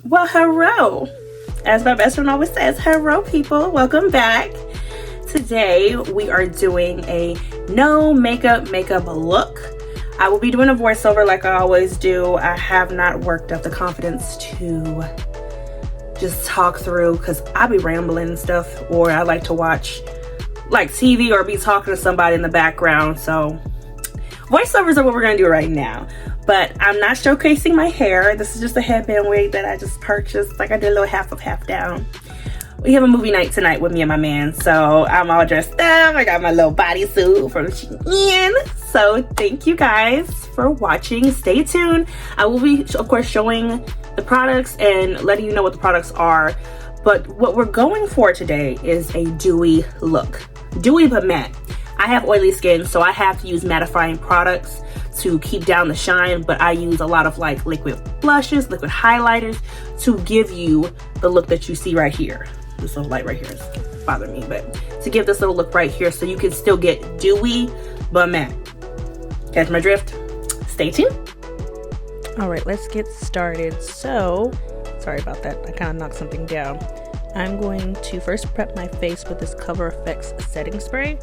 Well, hello. As my best friend always says, hello, people. Welcome back. Today, we are doing a no makeup look. I will be doing a voiceover like I always do. I have not worked up the confidence to just talk through because I be rambling and stuff, or I like to watch like TV or be talking to somebody in the background. So voiceovers are what we're gonna do right now. But I'm not showcasing my hair. This is just a headband wig that I just purchased. Like I did a little half up, half down. We have a movie night tonight with me and my man. So I'm all dressed up. I got my little bodysuit from Shein. So thank you guys for watching. Stay tuned. I will be, of course, showing the products and letting you know what the products are. But what we're going for today is a dewy look. Dewy but matte. I have oily skin, so I have to use mattifying products to keep down the shine, but I use a lot of like liquid blushes, liquid highlighters to give you the look that you see right here. This little light right here is bothering me, but to give this little look right here so you can still get dewy but matte. Catch my drift? Stay tuned. All right, let's get started. So, sorry about that. I kind of knocked something down. I'm going to first prep my face with this Cover FX setting spray.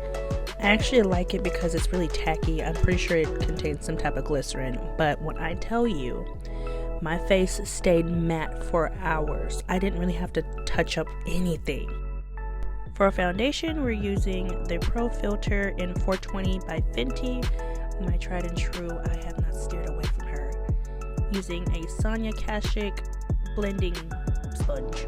I actually like it because it's really tacky. I'm pretty sure it contains some type of glycerin, but when I tell you, my face stayed matte for hours. I didn't really have to touch up anything. For a foundation, we're using the Pro Filter in 420 by Fenty. My tried and true, I have not steered away from her. Using a Sonia Kashuk blending sponge.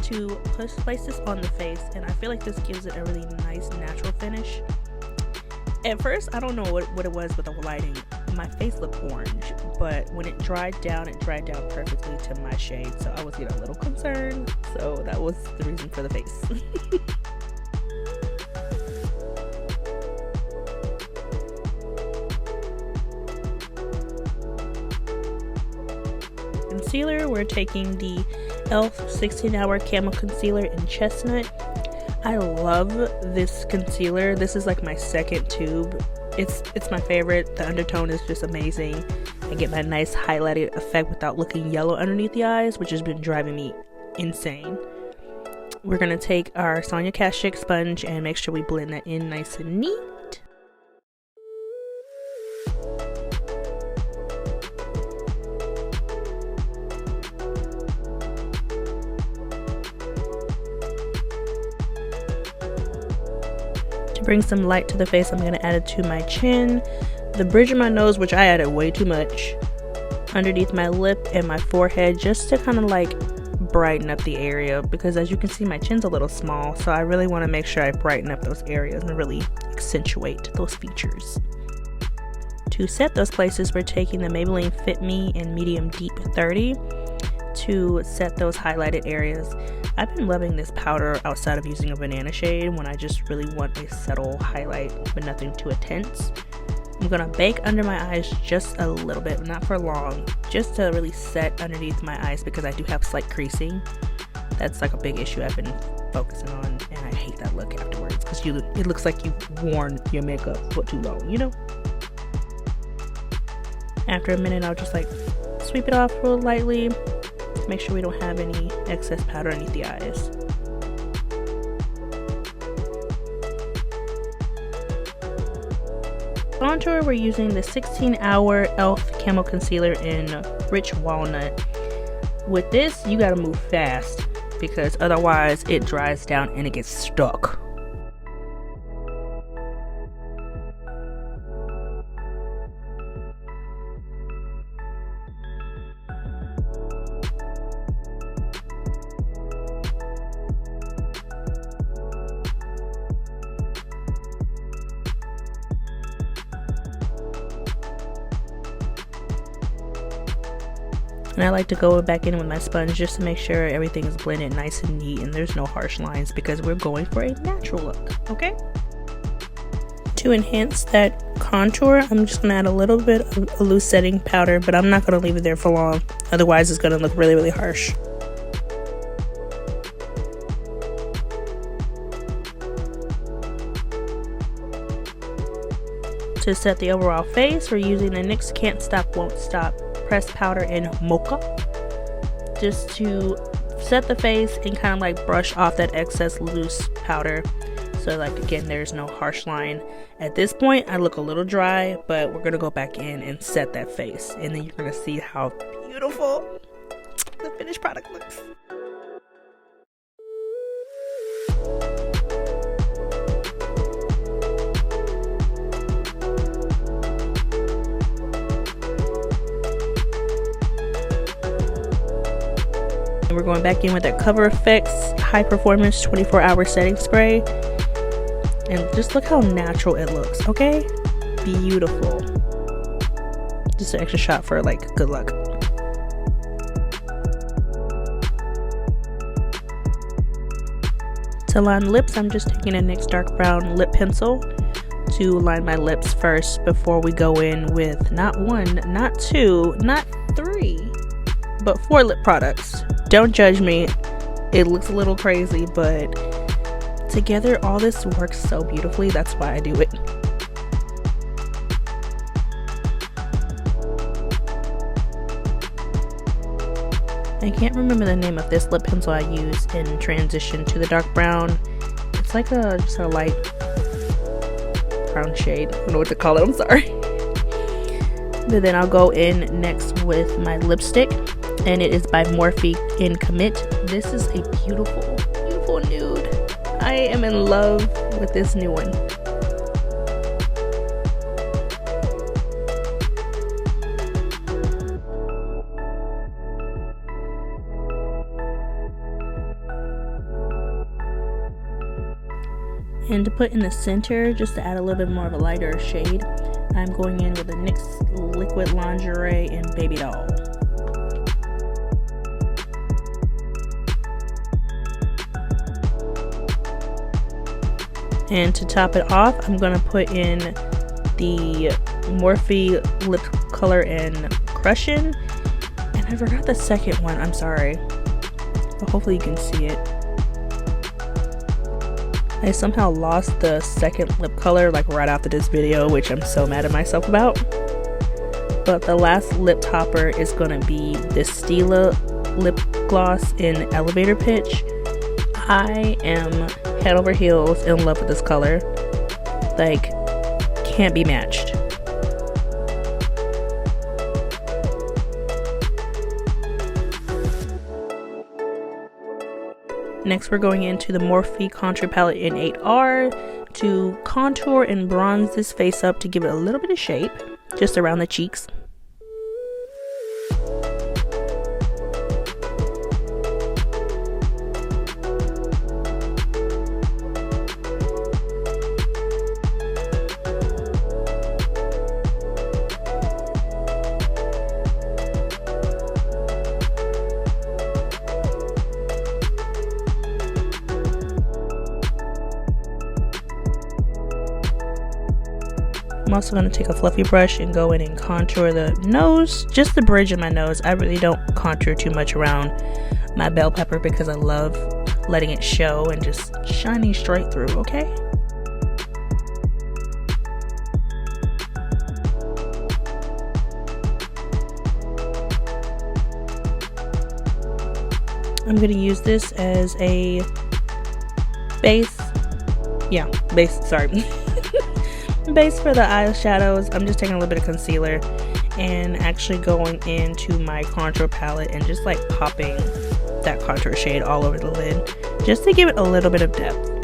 To place this on the face, and I feel like this gives it a really nice natural finish. At first, I don't know what it was with the lighting. My face looked orange, but when it dried down perfectly to my shade, so I was getting a little concerned. So that was the reason for the face. Concealer, we're taking the e.l.f. 16-Hour Camo Concealer in Chestnut. I love this concealer. This is like my second tube. It's my favorite. The undertone is just amazing. I get my nice highlighted effect without looking yellow underneath the eyes, which has been driving me insane. We're going to take our Sonia Kashuk sponge and make sure we blend that in nice and neat. To bring some light to the face, I'm going to add it to my chin, the bridge of my nose, which I added way too much, underneath my lip and my forehead, just to kind of like brighten up the area, because as you can see, my chin's a little small, so I really want to make sure I brighten up those areas and really accentuate those features. To set those places, we're taking the Maybelline Fit Me in Medium Deep 30 to set those highlighted areas. I've been loving this powder outside of using a banana shade when I just really want a subtle highlight but nothing too intense. I'm gonna bake under my eyes just a little bit, not for long, just to really set underneath my eyes because I do have slight creasing. That's like a big issue I've been focusing on, and I hate that look afterwards because it looks like you've worn your makeup for too long, you know? After a minute, I'll just like sweep it off real lightly. Make sure we don't have any excess powder underneath the eyes. Contour, we're using the 16-Hour e.l.f. Camo Concealer in Rich Walnut. With this, you gotta move fast because otherwise it dries down and it gets stuck. And I like to go back in with my sponge just to make sure everything is blended nice and neat and there's no harsh lines because we're going for a natural look, okay? To enhance that contour, I'm just going to add a little bit of a loose setting powder, but I'm not going to leave it there for long. Otherwise, it's going to look really, really harsh. To set the overall face, we're using the NYX Can't Stop Won't Stop pressed powder in Mocha. just to set the face and kind of like brush off that excess loose powder. So like again, there's no harsh line. At this point I look a little dry, but we're gonna go back in and set that face, and then you're gonna see how beautiful the finished product looks. And we're going back in with that Cover FX High Performance 24-hour setting spray. And just look how natural it looks, okay? Beautiful. Just an extra shot for like good luck. To line lips, I'm just taking a NYX dark brown lip pencil to line my lips first before we go in with not 1, not 2, not 3, but 4 lip products. Don't judge me, it looks a little crazy, but together all this works so beautifully. That's why I do it. I can't remember the name of this lip pencil I use in transition to the dark brown. It's like just a light brown shade. I don't know what to call it, I'm sorry. But then I'll go in next with my lipstick, and it is by Morphe in Commit. This is a beautiful, beautiful nude. I am in love with this new one. And to put in the center, just to add a little bit more of a lighter shade, I'm going in with the NYX Liquid Lingerie in Baby Doll. And to top it off, I'm going to put in the Morphe Lip Color in Crushin'. And I forgot the second one, I'm sorry. But hopefully you can see it. I somehow lost the second lip color like right after this video, which I'm so mad at myself about. But the last lip topper is going to be this Stila lip gloss in Elevator Pitch. I am head over heels in love with this color. Like, can't be matched. Next, we're going into the Morphe Contour Palette in 8R to contour and bronze this face up to give it a little bit of shape, just around the cheeks. I'm also going to take a fluffy brush and go in and contour the nose, just the bridge of my nose. I really don't contour too much around my bell pepper because I love letting it show and just shining straight through, okay? I'm going to use this as a base. Base for the eyeshadows. I'm just taking a little bit of concealer and actually going into my contour palette and just like popping that contour shade all over the lid just to give it a little bit of depth.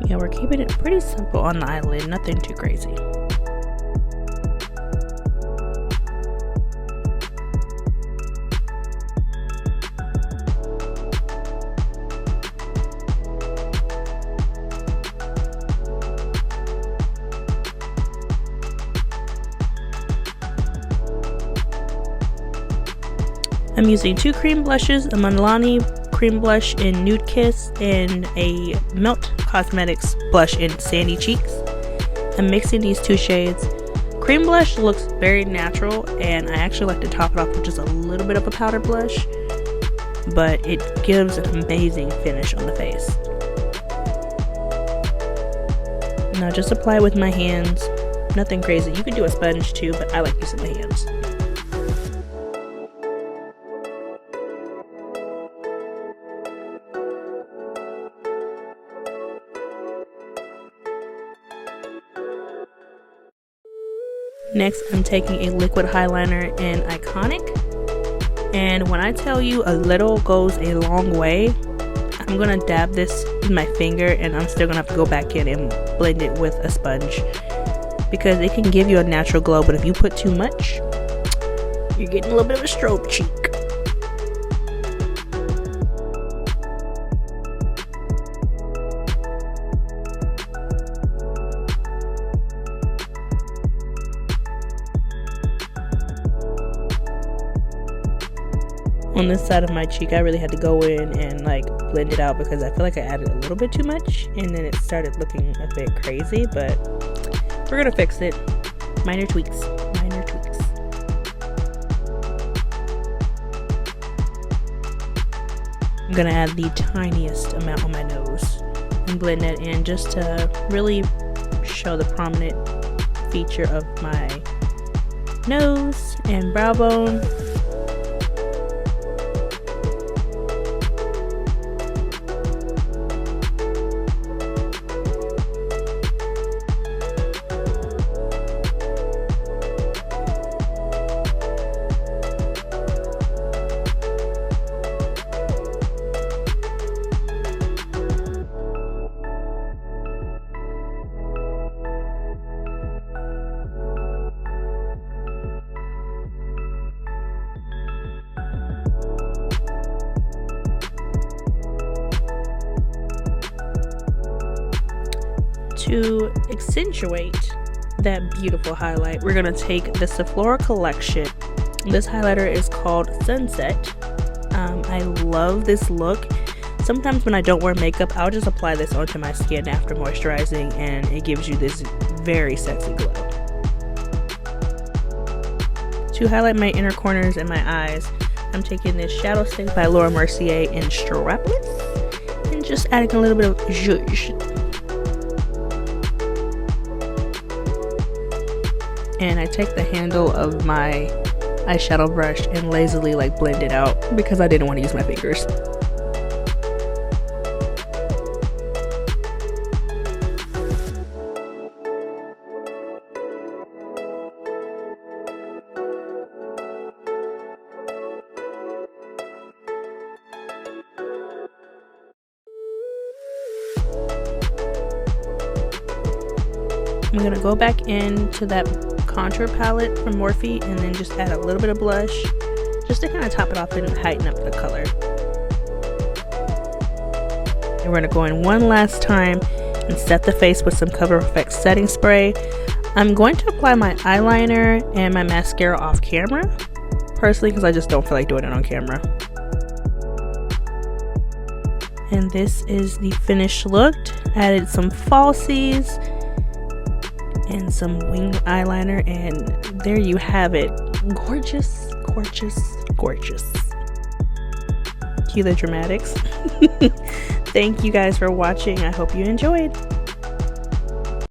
Yeah, we're keeping it pretty simple on the eyelid, nothing too crazy. I'm using two cream blushes, a Milani cream blush in Nude Kiss and a Melt Cosmetics blush in Sandy Cheeks. I'm mixing these two shades. Cream blush looks very natural, and I actually like to top it off with just a little bit of a powder blush, but it gives an amazing finish on the face. Now just apply with my hands. Nothing crazy. You can do a sponge too, but I like using my hands. Next, I'm taking a liquid eyeliner in Iconic, and when I tell you a little goes a long way, I'm gonna dab this with my finger, and I'm still gonna have to go back in and blend it with a sponge because it can give you a natural glow, but if you put too much, you're getting a little bit of a strobe cheek. On this side of my cheek, I really had to go in and like blend it out because I feel like I added a little bit too much and then it started looking a bit crazy, but we're gonna fix it. Minor tweaks, minor tweaks. I'm gonna add the tiniest amount on my nose and blend that in just to really show the prominent feature of my nose and brow bone. To accentuate that beautiful highlight, we're going to take the Sephora collection. This highlighter is called Sunset. I love this look. Sometimes when I don't wear makeup, I'll just apply this onto my skin after moisturizing, and it gives you this very sexy glow. To highlight my inner corners and my eyes, I'm taking this Shadow Stick by Laura Mercier in Strapless and just adding a little bit of zhuzh. And I take the handle of my eyeshadow brush and lazily like blend it out because I didn't want to use my fingers. I'm gonna go back into that contour palette from Morphe and then just add a little bit of blush just to kind of top it off and heighten up the color. And we're gonna go in one last time and set the face with some Cover FX setting spray. I'm going to apply my eyeliner and my mascara off camera, personally, because I just don't feel like doing it on camera. And this is the finished look. Added some falsies and some wing eyeliner, and there you have it. Gorgeous, gorgeous, gorgeous. Cue the dramatics. Thank you guys for watching. I hope you enjoyed.